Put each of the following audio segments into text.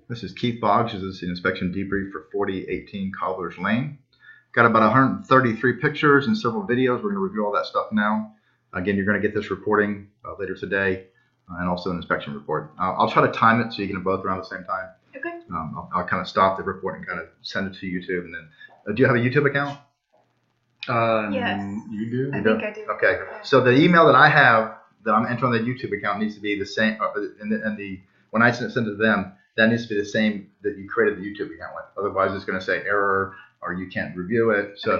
This is Keith Boggs. This is the inspection debrief for 4018 Cobblers Lane. Got about 133 pictures and several videos. We're going to review all that stuff now. Again, you're going to get this reporting later today and also an inspection report. I'll try to time it so you can both around the same time. Okay. I'll kind of stop the report and kind of send it to YouTube. And then, do you have a YouTube account? Yes. You do? I think I do. Okay. So the email that I have that I'm entering on the YouTube account needs to be the same. When I send it to them, that needs to be the same that you created the YouTube account with. Otherwise, it's going to say error or you can't review it. So,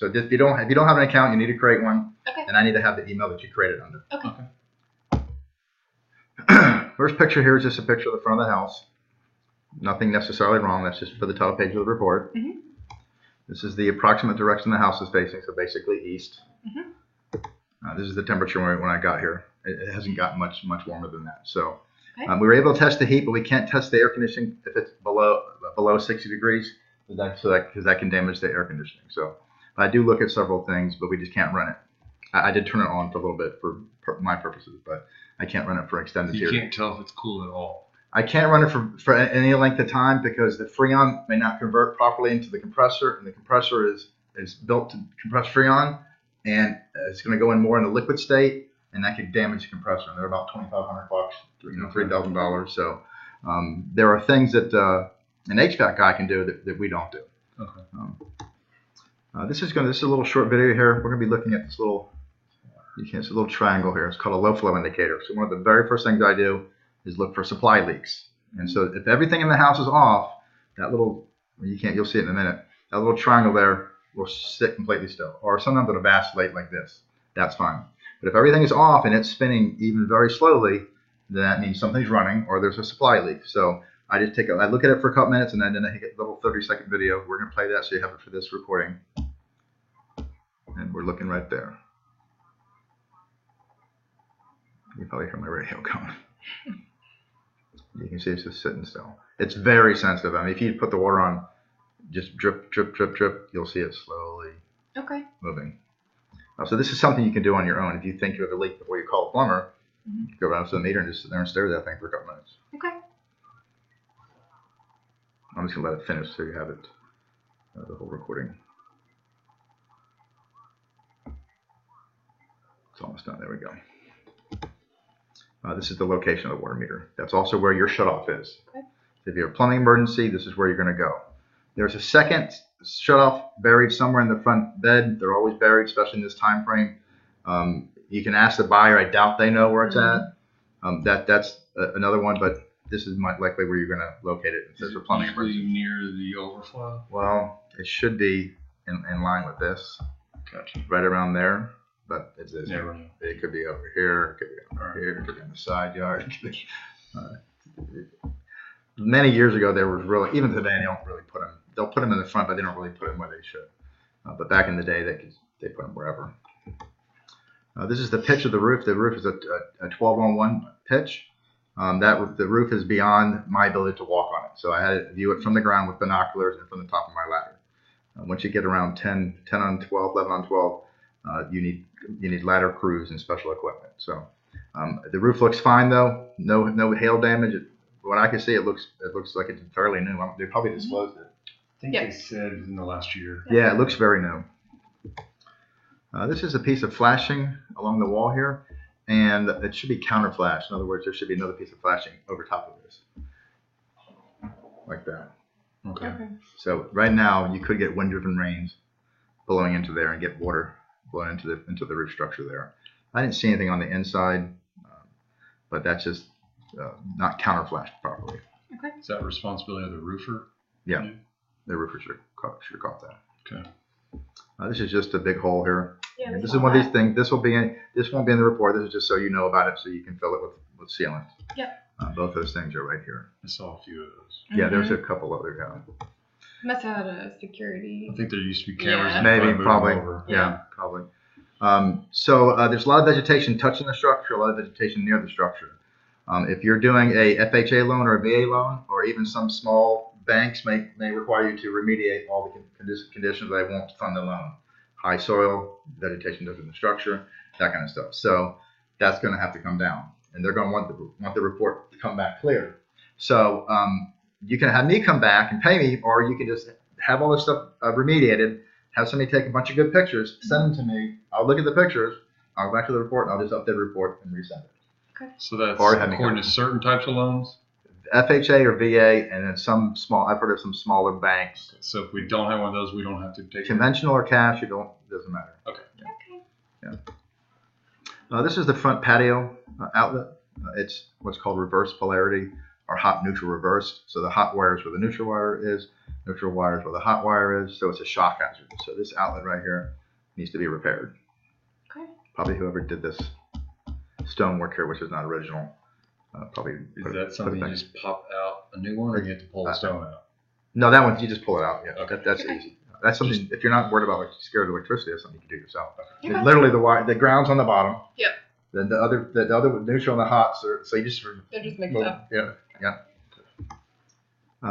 Okay. If you don't have an account, you need to create one. Okay. And I need to have the email that you created under. Okay. First picture here is just a picture of the front of the house. Nothing necessarily wrong. That's just for the title page of the report. Mm-hmm. This is the approximate direction the house is facing, so basically east. Mm-hmm. This is the temperature when I got here. It hasn't gotten much warmer than that. So Okay. we were able to test the heat, but we can't test the air conditioning if it's below 60 degrees, because that can damage the air conditioning. So I do look at several things, but we just can't run it. I did turn it on for a little bit for my purposes, but I can't run it for extended period. You can't tell if it's cool at all. I can't run it for any length of time because the Freon may not convert properly into the compressor, and the compressor is built to compress Freon, and it's going to go in more in a liquid state, and that could damage the compressor. And they're about $2,500, $3,000. So there are things that an HVAC guy can do that we don't do. Okay. This is a little short video here. We're going to be looking at this little triangle here. It's called a low flow indicator. So one of the very first things I do is look for supply leaks. And so if everything in the house is off, that little, you'll see it in a minute, that little triangle there will sit completely still. Or sometimes it'll vacillate like this. That's fine. But if everything is off and it's spinning even very slowly, then that means something's running or there's a supply leak. So I look at it for a couple minutes and then I hit a little 30-second video. We're going to play that so you have it for this recording. And we're looking right there. You probably hear my radio going. You can see it's just sitting still. It's very sensitive. I mean, if you put the water on, just drip, drip, drip, drip, you'll see it slowly moving. So this is something you can do on your own. If you think you have a leak before you call a plumber, you go around to the meter and just sit there and stare at that thing for a couple minutes. Okay. I'm just going to let it finish so you have it, the whole recording. It's almost done. There we go. This is the location of the water meter. That's also where your shutoff is. Okay. So if you have a plumbing emergency, this is where you're going to go. There's a second shutoff buried somewhere in the front bed. They're always buried, especially in this time frame. You can ask the buyer. I doubt they know where it's at. That's another one, but this is likely where you're going to locate it. It says for plumbing emergency. Near the overflow? Well, it should be in line with this. Gotcha. Right around there. But it could be over here, it could be over here, it could be in the side yard. Many years ago, there was really, even today, they don't really put them. They'll put them in the front, but they don't really put them where they should. But back in the day, they put them wherever. This is the pitch of the roof. The roof is a 12-on-1 pitch. The roof is beyond my ability to walk on it. So I had to view it from the ground with binoculars and from the top of my ladder. Once you get around 10 on 12, 11 on 12, you need ladder crews and special equipment. So the roof looks fine though. No hail damage. When I can see, it looks like it's fairly new. They probably disclosed it. I think they said in the last year. Yeah, it looks very new. This is a piece of flashing along the wall here, and it should be counter flash. In other words, there should be another piece of flashing over top of this, like that. Okay. So right now, you could get wind-driven rains blowing into there and get water blown into the roof structure there. I didn't see anything on the inside, but that's just not counter flashed properly. Okay. Is that responsibility of the roofer? Yeah, the roofer should have caught that. Okay. This is just a big hole here. Yeah, this is one of these things. This won't be in the report. This is just so you know about it, so you can fill it with sealant. Yep. Both those things are right here. I saw a few of those. Yeah, there's a couple other. Must have had a security. I think there used to be cameras. Yeah. Maybe, probably. Over. Yeah, probably. So there's a lot of vegetation touching the structure, a lot of vegetation near the structure. If you're doing a FHA loan or a VA loan, or even some small banks may require you to remediate all the conditions they won't fund the loan. High soil, vegetation touching the structure, that kind of stuff. So that's going to have to come down, and they're going to want the report to come back clear. So you can have me come back and pay me, or you can just have all this stuff remediated, have somebody take a bunch of good pictures, send them to me. I'll look at the pictures, I'll go back to the report, and I'll just update the report and resend it. Okay. So that's Or have me according come. to certain types of loans. FHA or VA, and then some small. I've heard of some smaller banks. So if we don't have one of those, we don't have to take it. Conventional or cash, you don't. Doesn't matter. Okay. This is the front patio outlet. It's what's called reverse polarity or hot neutral reversed. So the hot wire is where the neutral wire is. Neutral wire is where the hot wire is. So it's a shock hazard. So this outlet right here needs to be repaired. Okay. Probably whoever did this stonework here, which is not original, probably. Is that something you just pop out a new one, or you have to pull the stone out? No, that one you just pull it out. Yeah, Okay. that's easy. That's something. If you're not worried about scared of electricity, that's something you can do yourself. Okay. Literally, the wire, the ground's on the bottom. Yep. Then the other neutral and the hot. So you just. They're just mixed up. Yeah.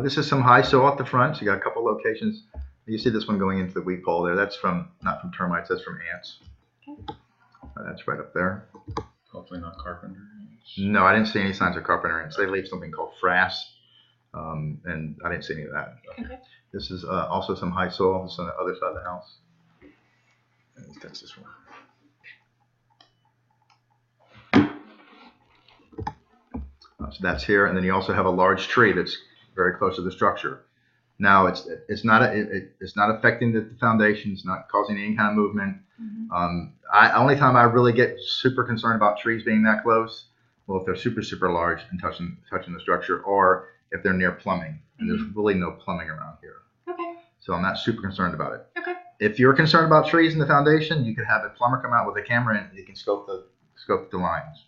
This is some high soil at the front. So you got a couple locations. You see this one going into the weed pole there. That's not from termites. That's from ants. Okay. That's right up there. Hopefully not carpenter. No, I didn't see any signs of carpenter ants. They leave something called frass, and I didn't see any of that. Okay. This is also some high soil. This is on the other side of the house. And that's this one. So that's here, and then you also have a large tree that's very close to the structure. Now it's not affecting the foundation. It's not causing any kind of movement. Mm-hmm. Only time I really get super concerned about trees being that close, well, if they're super large and touching the structure, or if they're near plumbing, and there's really no plumbing around here. Okay. So I'm not super concerned about it. Okay. If you're concerned about trees in the foundation, you could have a plumber come out with a camera and you can scope the lines.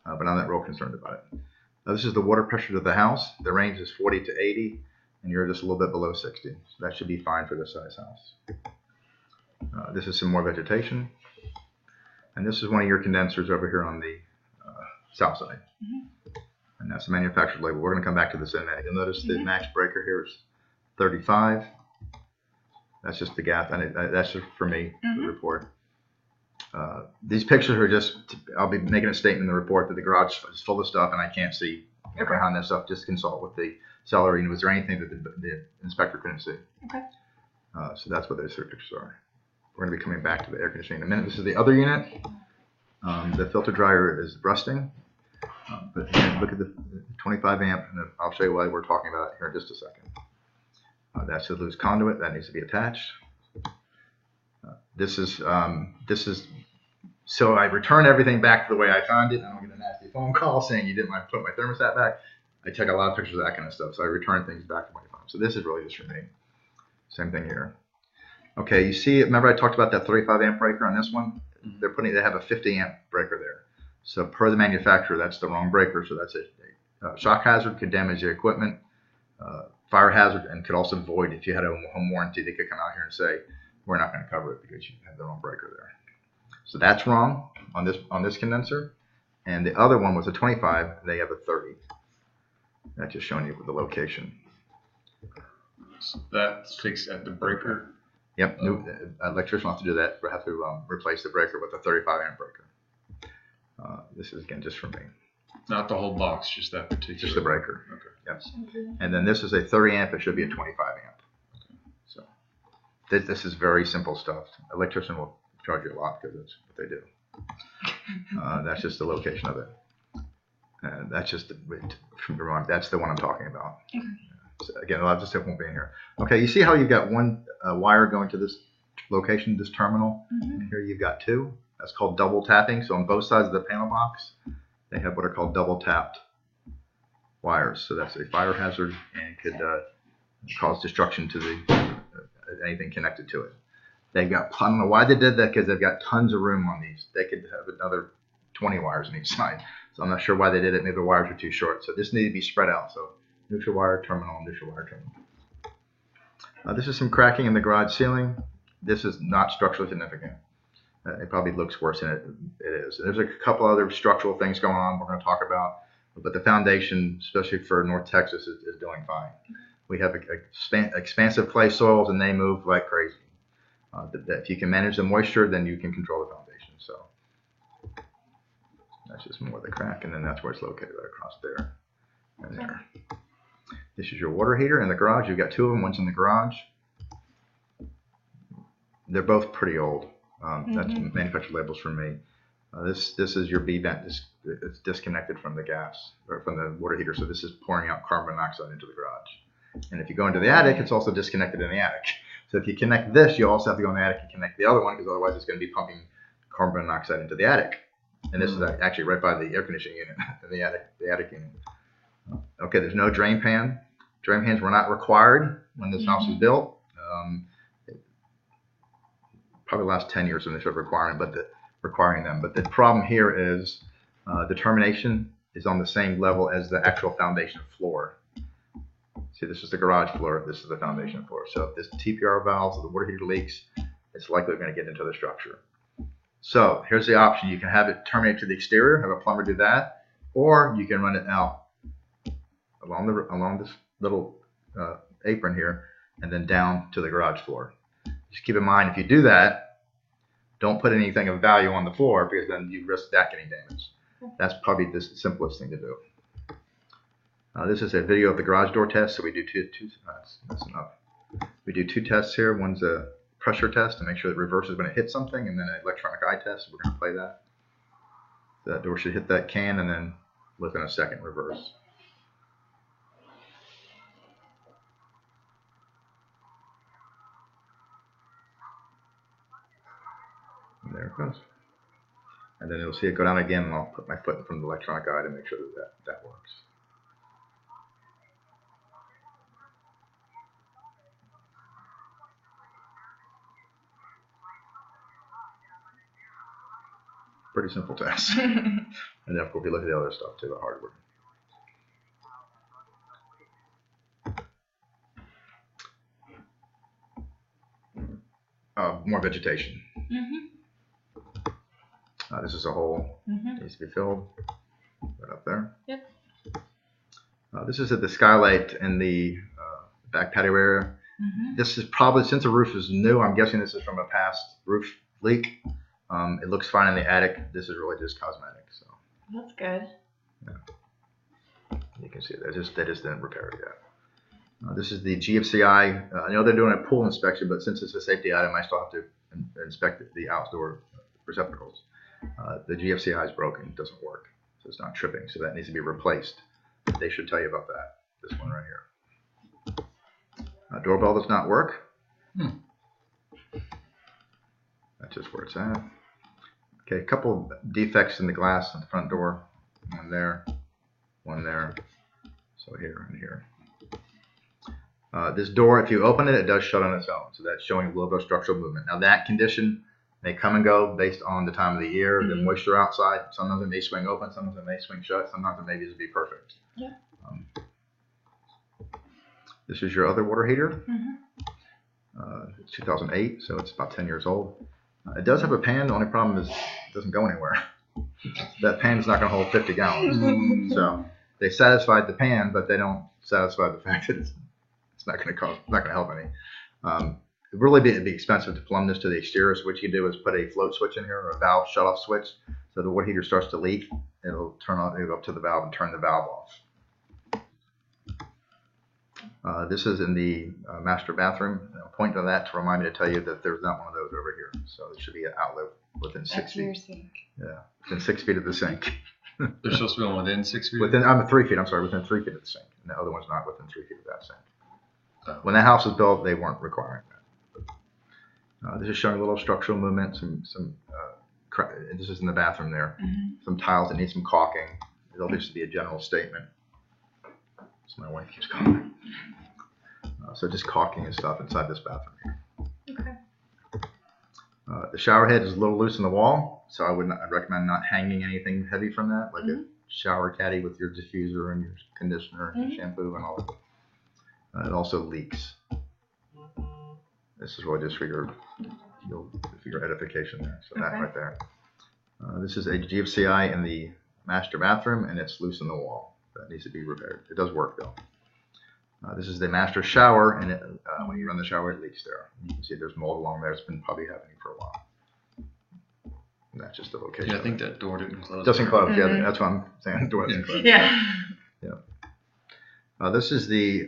But I'm not real concerned about it. This is the water pressure of the house. The range is 40 to 80, and you're just a little bit below 60. So that should be fine for this size house. This is some more vegetation. And this is one of your condensers over here on the south side. Mm-hmm. And that's the manufacturer label. We're going to come back to this in a minute. You'll notice the max breaker here is 35. That's just the gap, and that's just for me, the report. These pictures are just, I'll be making a statement in the report that the garage is full of stuff and I can't see behind that stuff. Just consult with the seller. And was there anything that the inspector couldn't see? Okay. So that's what those pictures are. We're going to be coming back to the air conditioning in a minute. This is the other unit. The filter dryer is rusting. But again, look at the 25 amp, and I'll show you why we're talking about it here in just a second. That's the loose conduit that needs to be attached. This is so I return everything back to the way I found it. I don't get a nasty phone call saying you didn't put my thermostat back. I take a lot of pictures of that kind of stuff, so I return things back to my phone. So this is really just for me. Same thing here. Okay, you see, remember I talked about that 35 amp breaker on this one? They have a 50 amp breaker there. So per the manufacturer, that's the wrong breaker. So that's a shock hazard, could damage the equipment, fire hazard, and could also void. If you had a home warranty, they could come out here and say, we're not going to cover it because you have the wrong breaker there. So that's wrong on this condenser. And the other one was a 25. They have a 30. That's just showing you the location. So that fixed at the breaker. Yep. New electrician will have to do that. We'll have to replace the breaker with a 35 amp breaker. This is again just for me. Not the whole box, just that particular. Just the breaker. Okay. Yes. And then this is a 30 amp. It should be a 25 amp. So this is very simple stuff. Electrician will charge you a lot because that's what they do. That's just the location of it. And that's just that's the one I'm talking about. Okay. So again, a lot of this stuff won't be in here. Okay, you see how you've got one wire going to this location, this terminal, and here you've got two. That's called double tapping. So on both sides of the panel box, they have what are called double tapped wires. So that's a fire hazard and could cause destruction to the anything connected to it. They've got, I don't know why they did that, because they've got tons of room on these. They could have another 20 wires on each side. So I'm not sure why they did it. Maybe the wires are too short. So this needs to be spread out. So neutral wire terminal, neutral wire terminal. This is some cracking in the garage ceiling. This is not structurally significant. It probably looks worse than it is. There's a couple other structural things going on we're going to talk about, but the foundation, especially for North Texas, is doing fine. We have expansive clay soils, and they move like crazy. If you can manage the moisture, then you can control the foundation. So that's just more of the crack, and then that's where it's located, right across there and there. This is your water heater in the garage. You've got two of them. One's in the garage. They're both pretty old. That's manufacturer labels for me. This is your B vent. It's disconnected from the gas or from the water heater, so this is pouring out carbon monoxide into the garage. And if you go into the attic, it's also disconnected in the attic. So if you connect this, you also have to go in the attic and connect the other one, because otherwise it's going to be pumping carbon monoxide into the attic. And this is actually right by the air conditioning unit in the attic unit. Okay, there's no drain pan. Drain pans were not required when this house was built. Probably the last 10 years when they started requiring them. But the problem here is the termination is on the same level as the actual foundation floor. See, this is the garage floor. This is the foundation floor. So if this TPR valves or the water heater leaks, it's likely going to get into the structure. So here's the option. You can have it terminate to the exterior, have a plumber do that, or you can run it out along this little apron here and then down to the garage floor. Just keep in mind, if you do that, don't put anything of value on the floor, because then you risk that getting damaged. That's probably the simplest thing to do. This is a video of the garage door test. So we do that's enough. We do two tests here. One's a pressure test to make sure the reverse is going to hit something, and then an electronic eye test. We're going to play that. That door should hit that can, and then within a second reverse. And there it goes. And then you'll see it go down again, and I'll put my foot in front of the electronic eye to make sure that works. Pretty simple test. And then of course we look at the other stuff too, the hardware. More vegetation. This is a hole. Needs to be filled. Right up there. Yep. This is at the skylight in the back patio area. This is probably, since the roof is new, I'm guessing this is from a past roof leak. It looks fine in the attic. This is really just cosmetic. So that's good. Yeah. You can see it. They just didn't repair it yet. This is the GFCI. I know they're doing a pool inspection, but since it's a safety item, I still have to inspect the outdoor receptacles. The GFCI is broken. It doesn't work. So it's not tripping. So that needs to be replaced. They should tell you about that. This one right here. Doorbell does not work. That's just where it's at. Okay, a couple of defects in the glass on the front door. One there. So here and here. This door, if you open it, it does shut on its own. So that's showing a little bit of structural movement. Now that condition may come and go based on the time of the year, the moisture outside. Sometimes it may swing open, sometimes it may swing shut, sometimes it may just be perfect. Yeah. This is your other water heater. It's 2008, so it's about 10 years old. It does have a pan. The only problem is it doesn't go anywhere. That pan is not going to hold 50 gallons. So they satisfied the pan, but they don't satisfy the fact that it's not going to help any. It'd really be expensive to plumb this to the exterior. So what you can do is put a float switch in here, or a valve shut-off switch. So the water heater starts to leak, it'll go up to the valve and turn the valve off. This is in the master bathroom. I'll point to that to remind me to tell you that there's not one of those over here. So there should be an outlet within 6 feet. Your sink. Yeah, within 6 feet of the sink. There's supposed to be one within 6 feet? Within 3 feet, I'm sorry, within 3 feet of the sink. And the other one's not within 3 feet of that sink. Oh. When that house was built, they weren't requiring that. This is showing a little structural movement, this is in the bathroom there. Some tiles that need some caulking. There'll just be a general statement. So my wife keeps calling. So just caulking and stuff inside this bathroom here. Okay. The shower head is a little loose in the wall, so I'd recommend not hanging anything heavy from that, like a shower caddy with your diffuser and your conditioner and your shampoo and all that. It also leaks. This is really just for your edification there. So that right there. This is a GFCI in the master bathroom, and it's loose in the wall. That needs to be repaired. It does work though. This is the master shower, and when you run the shower, it leaks there. You can see there's mold along there. It's been probably happening for a while. And that's just the location. Yeah, I think that door didn't close. It doesn't close. Yeah, that's what I'm saying. The door doesn't close. Yeah. Yeah. This is the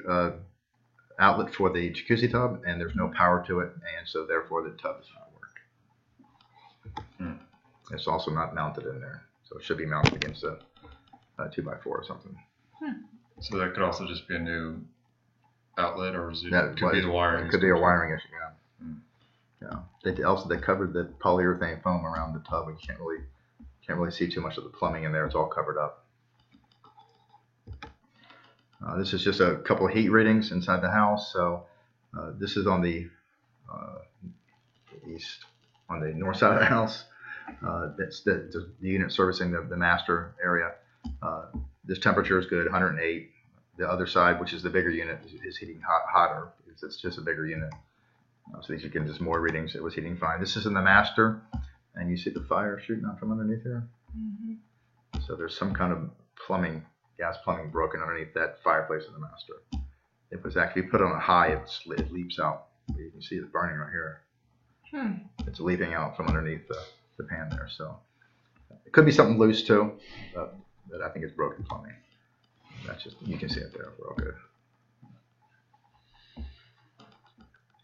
outlet for the jacuzzi tub, and there's no power to it, and so therefore the tub does not work. It's also not mounted in there, so it should be mounted against a 2x4 or something. So that could also just be a new outlet, or is it, That could be the wiring? It could be a wiring issue. Yeah. They covered the polyurethane foam around the tub. You can't really see too much of the plumbing in there. It's all covered up. This is just a couple of heat readings inside the house. So this is on the north side of the house. That's the unit servicing the master area. This temperature is good, 108. The other side, which is the bigger unit, is heating hotter because it's just a bigger unit. So these you can just more readings. It was heating fine. This is in the master, and you see the fire shooting out from underneath here. So there's some kind of gas plumbing broken underneath that fireplace in the master. It was actually put on a high. It leaps out. You can see it burning right here. It's leaping out from underneath the pan there. So it could be something loose too, but I think it's broken plumbing. That's just, you can see it there. We're all good.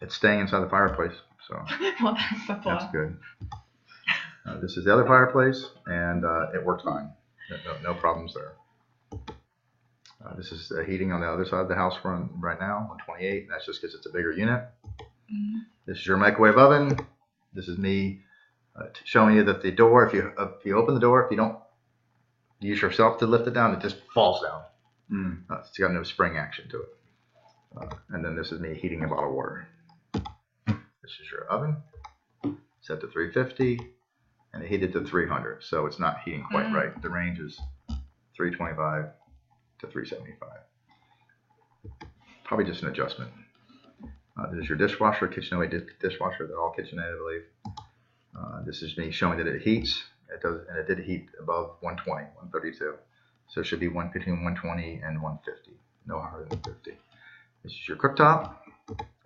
It's staying inside the fireplace, so Well, that's the flaw. that's good. This is the other fireplace, and it worked fine. No problems there. This is the heating on the other side of the house right now, 128. That's just because it's a bigger unit. This is your microwave oven. This is me showing you that the door, if you open the door, if you don't use yourself to lift it down, it just falls down. It's got no spring action to it. And then this is me heating a bottle of water. This is your oven, set to 350, and it heated to 300, so it's not heating quite right. The range is 325 to 375. Probably just an adjustment. This is your dishwasher, KitchenAid dishwasher. They're all KitchenAid, I believe. This is me showing that it heats. It does, and it did heat above 120, 132. So it should be between 120 and 150, no higher than 150. This is your cooktop.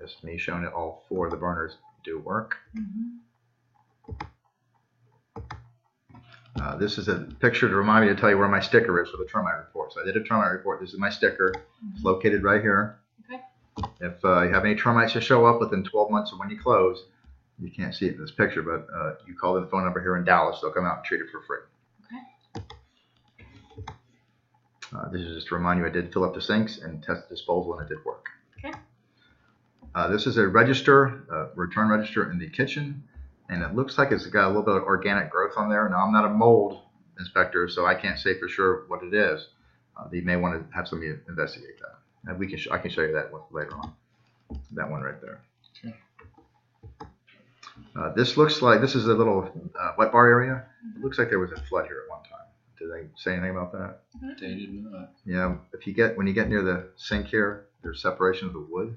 This is me showing that all 4 of the burners do work. This is a picture to remind me to tell you where my sticker is for the termite report. So I did a termite report. This is my sticker. It's located right here. If you have any termites that show up within 12 months of when you close, you can't see it in this picture, but you call the phone number here in Dallas. They'll come out and treat it for free. This is just to remind you I did fill up the sinks and test the disposal, and it did work. This is a register, return register in the kitchen, and it looks like it's got a little bit of organic growth on there. Now, I'm not a mold inspector, so I can't say for sure what it is. You may want to have somebody investigate that. And I can show you that one later on. That one right there. This looks like, this is a little wet bar area. It looks like there was a flood here at one time. Did they say anything about that? They did not. Yeah, when you get near the sink here, there's separation of the wood,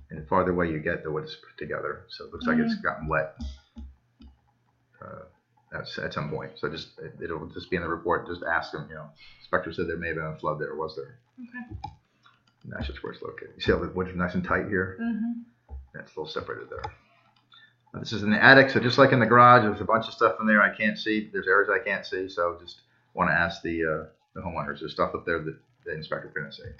and the farther away you get, the wood is put together. So it looks like it's gotten wet at some point. So it'll just be in the report. Just ask them. Inspector said there may have been a flood there. Was there? And that's just where it's located. You see how the wood is nice and tight here? That's a little separated there. This is in the attic, so just like in the garage, there's a bunch of stuff in there I can't see. There's areas I can't see, so just want to ask the homeowners. There's stuff up there that the inspector couldn't see.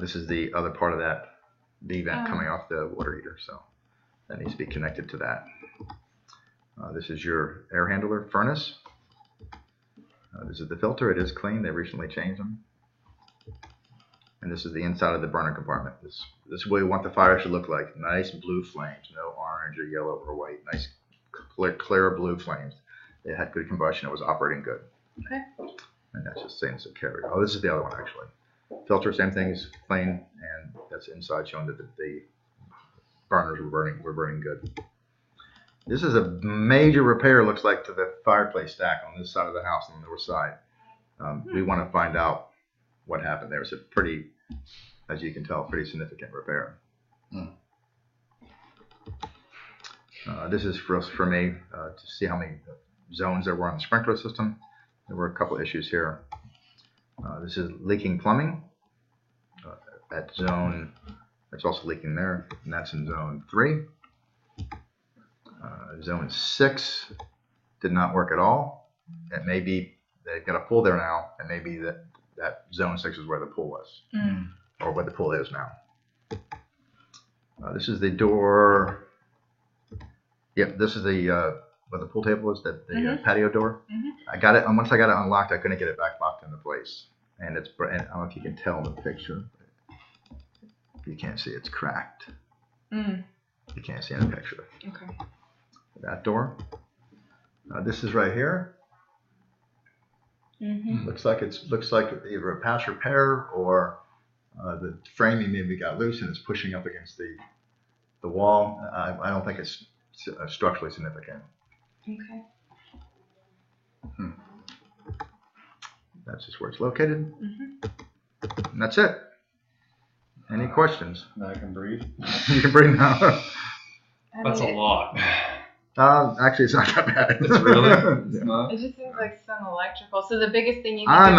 This is the other part of that V vent coming off the water heater, so that needs to be connected to that. This is your air handler furnace. This is the filter. It is clean. They recently changed them. And this is the inside of the burner compartment. This is what we want the fire to look like. Nice blue flames, no orange or yellow or white. Nice clear blue flames. It had good combustion. It was operating good. And that's just saying it's a carrier. Oh, this is the other one actually. Filter, same thing, is clean, and that's inside showing that the burners were burning good. This is a major repair, looks like, to the fireplace stack on this side of the house on the north side. We want to find out what happened there. It's a pretty, as you can tell, pretty significant repair. This is for me to see how many zones there were on the sprinkler system. There were a couple issues here. This is leaking plumbing at zone. It's also leaking there, and that's in zone 3. Zone 6 did not work at all. It may be they've got a pool there now, and maybe that that zone 6 is where the pool was, Mm. or where the pool is now. This is the door. Yep, this is the where the pool table is, the patio door. Mhm. I got it, and once I got it unlocked, I couldn't get it back locked into place. And I don't know if you can tell in the picture. You can't see, it's cracked. Mm. You can't see in the picture. Okay. That door. This is right here. Mm-hmm. Looks like either a past repair or the framing maybe got loose and it's pushing up against the wall. I don't think it's structurally significant. Okay. That's just where it's located. Mm-hmm. And that's it. Any questions? Now I can breathe. You can bring them out. That's a lot. Actually, it's not that bad. It's really? It's not? It just seems like some electrical. So the biggest thing you think I'm